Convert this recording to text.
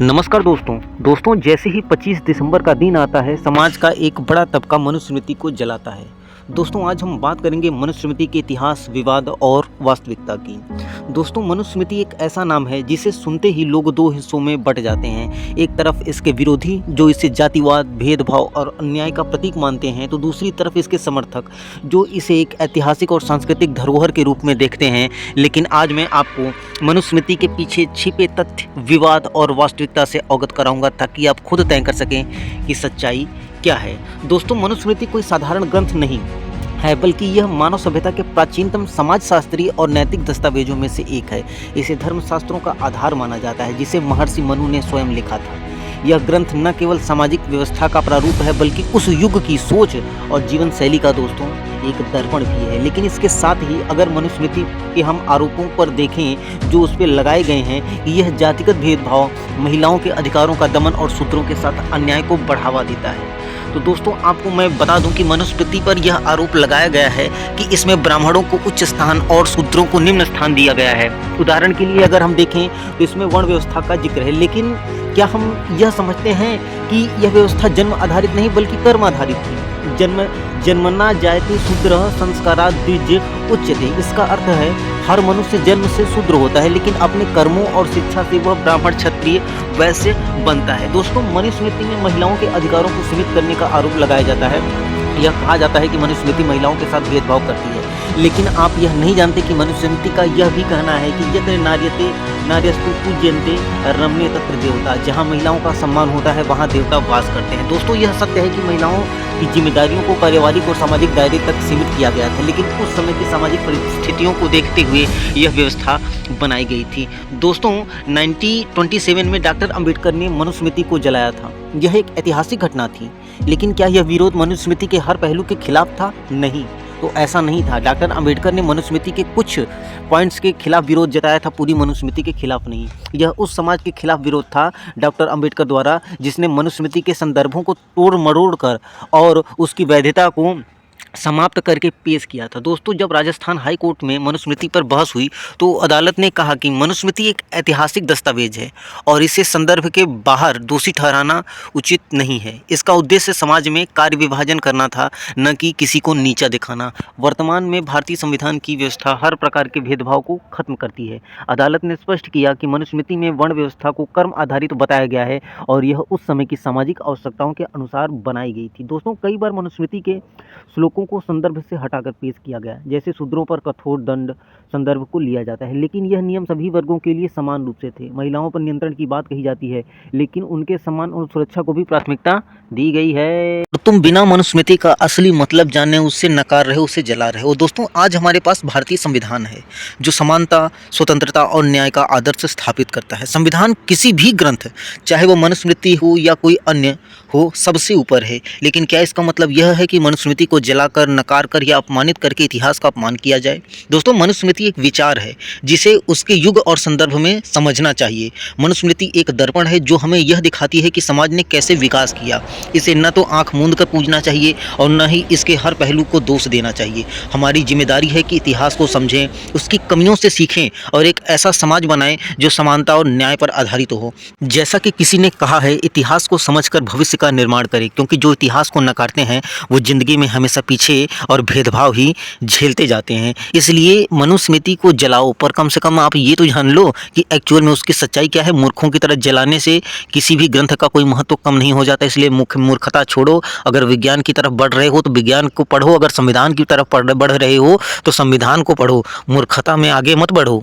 नमस्कार दोस्तों जैसे ही 25 दिसंबर का दिन आता है, समाज का एक बड़ा तबका मनुस्मृति को जलाता है। दोस्तों आज हम बात करेंगे मनुस्मृति के इतिहास, विवाद और वास्तविकता की। दोस्तों मनुस्मृति एक ऐसा नाम है जिसे सुनते ही लोग दो हिस्सों में बंट जाते हैं। एक तरफ इसके विरोधी जो इसे जातिवाद, भेदभाव और अन्याय का प्रतीक मानते हैं, तो दूसरी तरफ इसके समर्थक जो इसे एक ऐतिहासिक और सांस्कृतिक धरोहर के रूप में देखते हैं। लेकिन आज मैं आपको मनुस्मृति के पीछे छिपे तथ्य, विवाद और वास्तविकता से अवगत कराऊंगा ताकि आप खुद तय कर सकें कि सच्चाई क्या है। दोस्तों मनुस्मृति कोई साधारण ग्रंथ नहीं है, बल्कि यह मानव सभ्यता के प्राचीनतम समाजशास्त्रीय और नैतिक दस्तावेजों में से एक है। इसे धर्मशास्त्रों का आधार माना जाता है, जिसे महर्षि मनु ने स्वयं लिखा था। यह ग्रंथ न केवल सामाजिक व्यवस्था का प्रारूप है, बल्कि उस युग की सोच और जीवन शैली का दोस्तों एक दर्पण भी है। लेकिन इसके साथ ही अगर मनुस्मृति के हम आरोपों पर देखें जो उस पर लगाए गए हैं कि यह जातिगत भेदभाव, महिलाओं के अधिकारों का दमन और शूद्रों के साथ अन्याय को बढ़ावा देता है, तो दोस्तों आपको मैं बता दूं कि मनुस्मृति पर यह आरोप लगाया गया है कि इसमें ब्राह्मणों को उच्च स्थान और शूद्रों को निम्न स्थान दिया गया है। उदाहरण के लिए अगर हम देखें तो इसमें वर्ण व्यवस्था का जिक्र है। लेकिन क्या हम यह समझते हैं कि यह व्यवस्था जन्म आधारित नहीं बल्कि कर्म आधारित थी? जन्मना जायते शूद्रः संस्कारात् द्विज उच्यते। इसका अर्थ है हर मनुष्य जन्म से शूद्र होता है, लेकिन अपने कर्मों और शिक्षा से वह ब्राह्मण, क्षत्रिय, वैश्य बनता है। दोस्तों मनुस्मृति में महिलाओं के अधिकारों को सीमित करने का आरोप लगाया जाता है। यह कहा जाता है कि मनुस्मृति महिलाओं के साथ भेदभाव करती है। लेकिन आप यह नहीं जानते कि मनुस्मृति का यह भी कहना है कि यत्र नार्यते नार्यस्तु पूज्यन्ते रम्ये तत्र देवता। जहाँ महिलाओं का सम्मान होता है वहाँ देवता वास करते हैं। दोस्तों यह सत्य है कि महिलाओं की जिम्मेदारियों को पारिवारिक और सामाजिक दायरे तक सीमित किया गया था, लेकिन उस समय की सामाजिक परिस्थितियों को देखते हुए यह व्यवस्था बनाई गई थी। दोस्तों 1927 में डॉक्टर अंबेडकर ने मनुस्मृति को जलाया था। यह एक ऐतिहासिक घटना थी, लेकिन क्या यह विरोध मनुस्मृति के हर पहलू के खिलाफ था? नहीं, तो ऐसा नहीं था। डॉक्टर अंबेडकर ने मनुस्मृति के कुछ पॉइंट्स के खिलाफ विरोध जताया था, पूरी मनुस्मृति के खिलाफ नहीं। यह उस समाज के खिलाफ विरोध था डॉक्टर अंबेडकर द्वारा जिसने मनुस्मृति के संदर्भों को तोड़ मरोड़ कर और उसकी वैधता को समाप्त करके पेश किया था। दोस्तों जब राजस्थान हाई कोर्ट में मनुस्मृति पर बहस हुई तो अदालत ने कहा कि मनुस्मृति एक ऐतिहासिक दस्तावेज है और इसे संदर्भ के बाहर दोषी ठहराना उचित नहीं है। इसका उद्देश्य समाज में कार्य विभाजन करना था, न कि किसी को नीचा दिखाना। वर्तमान में भारतीय संविधान की व्यवस्था हर प्रकार के भेदभाव को खत्म करती है। अदालत ने स्पष्ट किया कि मनुस्मृति में वर्ण व्यवस्था को कर्म आधारित बताया गया है और यह उस समय की सामाजिक आवश्यकताओं के अनुसार बनाई गई थी। दोस्तों कई बार मनुस्मृति के श्लोकों को संदर्भ से हटाकर पेश किया गया, जैसे शूद्रों पर कठोर दंड संदर्भ को लिया जाता है, लेकिन यह नियम सभी वर्गों के लिए समान रूप से थे। महिलाओं पर नियंत्रण की बात कही जाती है, लेकिन उनके सम्मान और सुरक्षा को भी प्राथमिकता दी गई है। तो तुम बिना मनुस्मृति का असली मतलब जाने उसे नकार रहे हो, उसे जला रहे हो। दोस्तों आज हमारे पास भारतीय संविधान है जो समानता, स्वतंत्रता और न्याय का आदर्श स्थापित करता है। संविधान किसी भी ग्रंथ, चाहे वो मनुस्मृति हो या कोई अन्य हो, सबसे ऊपर है। लेकिन क्या इसका मतलब यह है कि मनुस्मृति को जलाकर, नकार कर या अपमानित करके इतिहास का अपमान किया जाए? दोस्तों मनुस्मृति एक विचार है जिसे उसके युग और संदर्भ में समझना चाहिए। मनुस्मृति एक दर्पण है जो हमें यह दिखाती है कि समाज ने कैसे विकास किया। इसे न तो आंख मूंद कर पूजना चाहिए और न ही इसके हर पहलू को दोष देना चाहिए। हमारी जिम्मेदारी है कि इतिहास को समझें, उसकी कमियों से सीखें और एक ऐसा समाज बनाएं जो समानता और न्याय पर आधारित हो। जैसा कि किसी ने कहा है, इतिहास को समझकर भविष्य का निर्माण करें, क्योंकि जो इतिहास को नकारते हैं वो जिंदगी में हमेशा पीछे और भेदभाव ही झेलते जाते हैं। इसलिए मनुस्मृति को जलाओ, पर कम से कम आप ये तो जान लो कि एक्चुअल में उसकी सच्चाई क्या है। मूर्खों की तरह जलाने से किसी भी ग्रंथ का कोई महत्व कम नहीं हो जाता। इसलिए मूर्खता छोड़ो। अगर विज्ञान की तरफ बढ़ रहे हो तो विज्ञान को पढ़ो, अगर संविधान की तरफ बढ़ रहे हो तो संविधान को पढ़ो। मूर्खता में आगे मत बढ़ो।